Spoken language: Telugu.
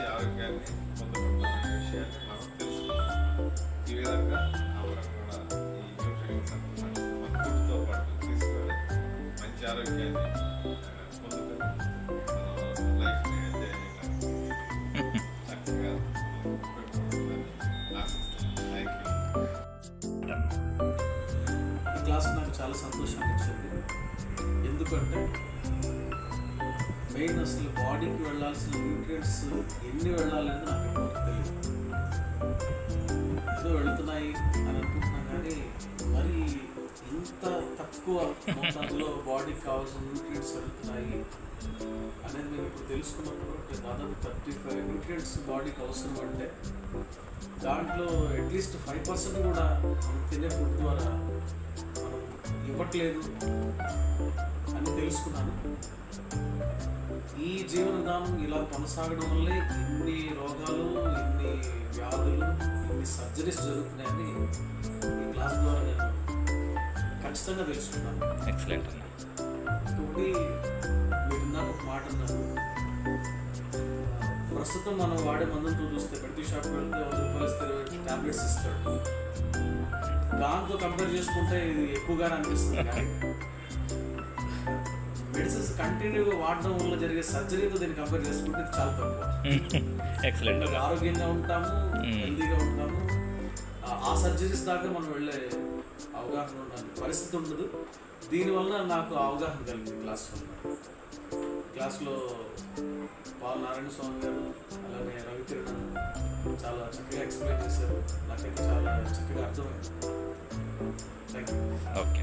మంచి ఆరోగ్యాన్ని పొందబడుతున్న విషయాన్ని మనం తెలుసుకున్నాం. ఈ విధంగా మనం కూడా ఈ న్యూట్రిషన్ సప్లిమెంట్స్ మన ఫుడ్తో పాటు తీసుకొని మంచి ఆరోగ్యాన్ని పొందుకొని లైఫ్ని ఎంజాయ్ చేయడానికి చక్కగా ఉపయోగపడుతుందని ఆశిస్తున్నాను. Thank you. ఈ క్లాస్ నాకు చాలా సంతోషాన్ని ఇచ్చింది. ఎందుకంటే మెయిన్ అసలు బాడీకి వెళ్ళాల్సిన న్యూట్రియంట్స్ ఎన్ని వెళ్ళాలనేది నాకు ఇంతవరకు తెలియదు. ఏదో వెళుతున్నాయి అని అనుకుంటున్నాను, కానీ మరి ఇంత తక్కువ మోతాదులో బాడీకి కావాల్సిన న్యూట్రియంట్స్ వెళుతున్నాయి అనేది నేను ఇప్పుడు తెలుసుకున్నప్పుడు దాదాపు 35 న్యూట్రియంట్స్ బాడీకి అవసరం అంటే దాంట్లో అట్లీస్ట్ 5% కూడా మనం తినే ఫుడ్ ద్వారా మనం ఇవ్వట్లేదు అని తెలుసుకున్నాను. ఈ జీవన విధానం ఇలా కొనసాగడం వల్లే ఇన్ని రోగాలు, ఇన్ని వ్యాధులు, ఇన్ని సర్జరీస్ జరుగుతున్నాయని ఈ క్లాస్ ద్వారా నేను ఖచ్చితంగా తెలుసుకున్నాను. ఎక్సలెంట్ అన్న. ఇంకొకటి మీరు ఇందాక ఒక మాట అన్నారు, ప్రస్తుతం మనం వాడే మందులతో చూస్తే మెడికల్ షాప్కి వెళ్తే 100 రూపాయలు ఇస్తే 20 టాబ్లెట్స్ ఇస్తాడు. దాంతో కంపేర్ చేసుకుంటే ఇది ఎక్కువగానే అనిపిస్తుంది, కానీ మెడిసిన్స్ కంటిన్యూగా వాడడం వల్ల జరిగే సర్జరీతో దీన్ని కంపేర్ చేసుకుంటే ఇది చాలా తక్కువ. ఎక్సలెంట్. ఆరోగ్యంగా ఉంటాము, హెల్తీగా ఉంటాము. ఆ సర్జరీస్ దాకా మనం వెళ్ళే అవగాహన ఉండాలి, పరిస్థితి ఉండదు. దీనివల్ల నాకు అవగాహన కలిగింది క్లాస్ వల్ల. క్లాస్లో పాల్ నారాయణ స్వామి గారు, అలానే రవికిరణ్ చాలా చక్కగా ఎక్స్ప్లెయిన్ చేశారు. నాకైతే చాలా చక్కగా అర్థమైంది. Thank you. ఓకే.